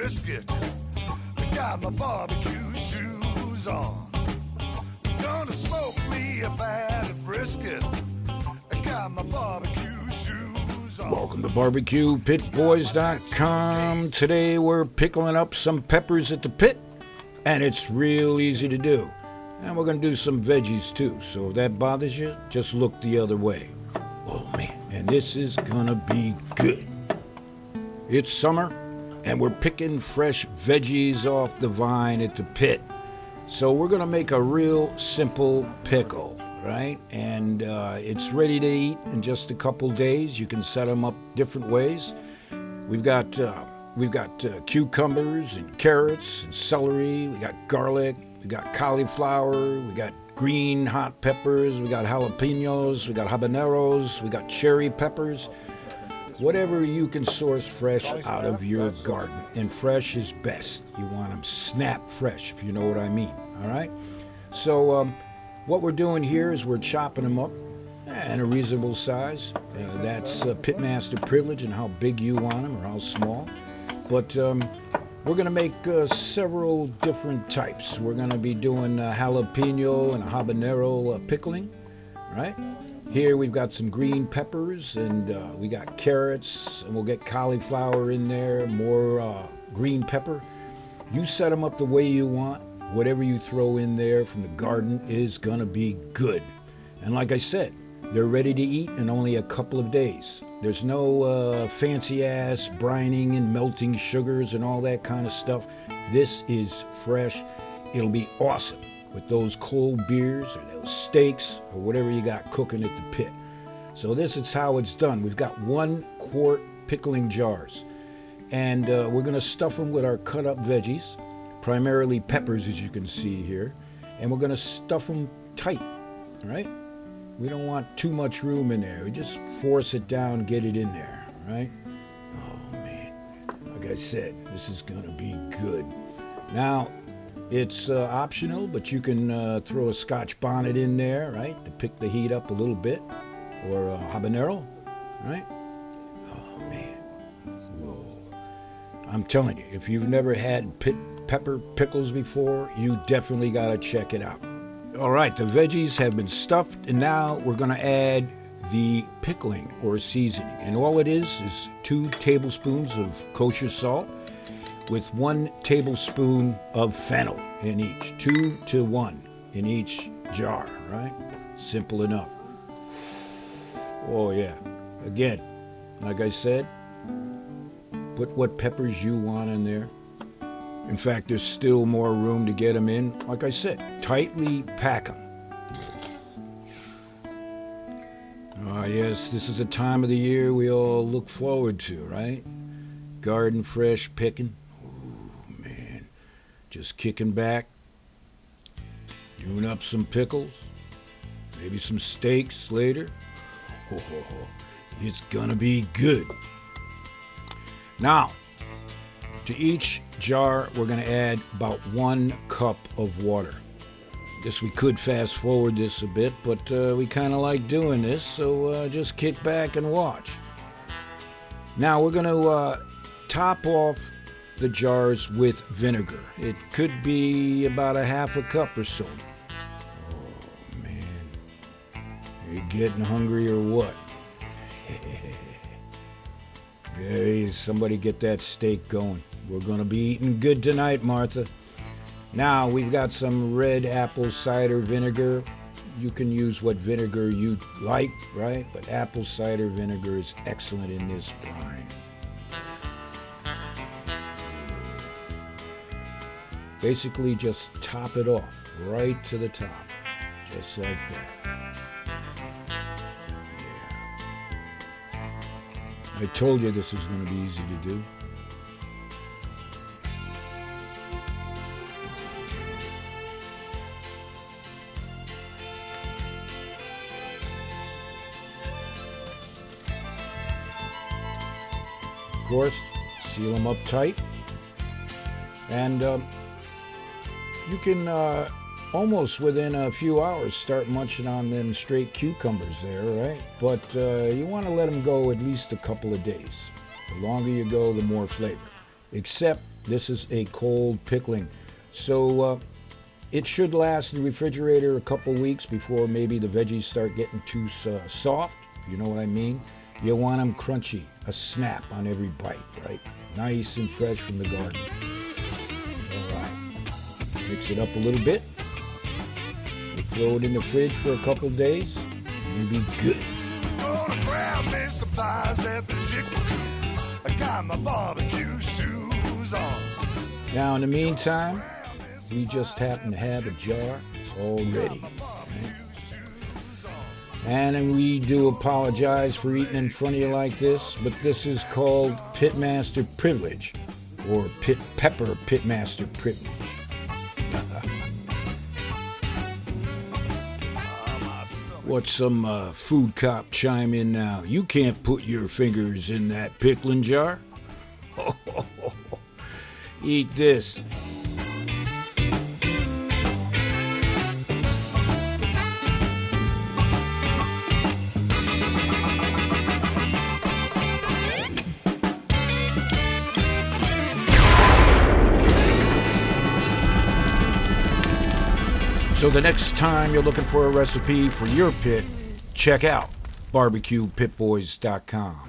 brisket. I got my barbecue shoes on. Gonna smoke me a fat brisket. I got my barbecue shoes on. Welcome to BBQPitBoys.com. Today we're pickling up some peppers at the pit, and it's real easy to do. And we're going to do some veggies too, so if that bothers you, just look the other way. Oh man, and this is going to be good. It's summer, and we're picking fresh veggies off the vine at the pit. So we're going to make a real simple pickle, right? And it's ready to eat in just a couple days. You can set them up different ways. We've got cucumbers and carrots and celery. We got garlic. We got cauliflower. We got green hot peppers. We got jalapenos. We got habaneros. We got cherry peppers. Whatever you can source fresh out of your garden. And fresh is best. You want them snap fresh, if you know what I mean. All right? So what we're doing here is we're chopping them up in a reasonable size. That's pitmaster privilege and how big you want them or how small. But we're going to make several different types. We're going to be doing jalapeno and habanero pickling, right? Here we've got some green peppers and we got carrots, and we'll get cauliflower in there, more green pepper. You set them up the way you want. Whatever you throw in there from the garden is going to be good. And like I said, they're ready to eat in only a couple of days. There's no fancy-ass brining and melting sugars and all that kind of stuff. This is fresh. It'll be awesome with those cold beers or those steaks or whatever you got cooking at the pit. So this is how it's done. We've got 1 quart pickling jars. And we're going to stuff them with our cut-up veggies, primarily peppers, as you can see here. And we're going to stuff them tight, all right? We don't want too much room in there. We just force it down, get it in there, right? Oh, man. Like I said, this is going to be good. Now, it's optional, but you can throw a Scotch bonnet in there, right, to pick the heat up a little bit, or a habanero, right? Oh, man. Whoa. I'm telling you, if you've never had pepper pickles before, you definitely got to check it out. All right, the veggies have been stuffed, and now we're going to add the pickling or seasoning. And all it is 2 tablespoons of kosher salt with 1 tablespoon of fennel in each. 2 to 1 in each jar, right? Simple enough. Oh, yeah. Again, like I said, put what peppers you want in there. In fact, there's still more room to get them in. Like I said, tightly pack them. Ah, yes, this is a time of the year we all look forward to, right? Garden fresh picking. Ooh, man. Just kicking back. Doing up some pickles. Maybe some steaks later. Oh, it's gonna be good. Now, to each jar, we're going to add about 1 cup of water. I guess we could fast forward this a bit, but we kind of like doing this, so just kick back and watch. Now we're going to top off the jars with vinegar. It could be about a half a cup or so. Oh, man. Are you getting hungry or what? Hey, somebody get that steak going. We're going to be eating good tonight, Martha. Now, we've got some red apple cider vinegar. You can use what vinegar you like, right? But apple cider vinegar is excellent in this brine. Basically, just top it off right to the top, just like that. Yeah. I told you this was going to be easy to do. Of course, seal them up tight, and you can almost within a few hours start munching on them straight cucumbers there, right? But you want to let them go at least a couple of days. The longer you go, the more flavor. except this is a cold pickling. So it should last in the refrigerator a couple weeks before maybe the veggies start getting too soft. You know what I mean? You want them crunchy, a snap on every bite, right? Nice and fresh from the garden. All right. Mix it up a little bit. We'll throw it in the fridge for a couple of days. It'll be good. Gonna grab me supplies at the chicken coop. I got my barbecue shoes on. Now, in the meantime, we just happen to have a jar. It's all ready. Right? And we do apologize for eating in front of you like this, but this is called Pitmaster Privilege, or Pepper Pitmaster Privilege. What's some food cop chime in now? You can't put your fingers in that pickling jar. Eat this. So the next time you're looking for a recipe for your pit, check out BBQPitBoys.com.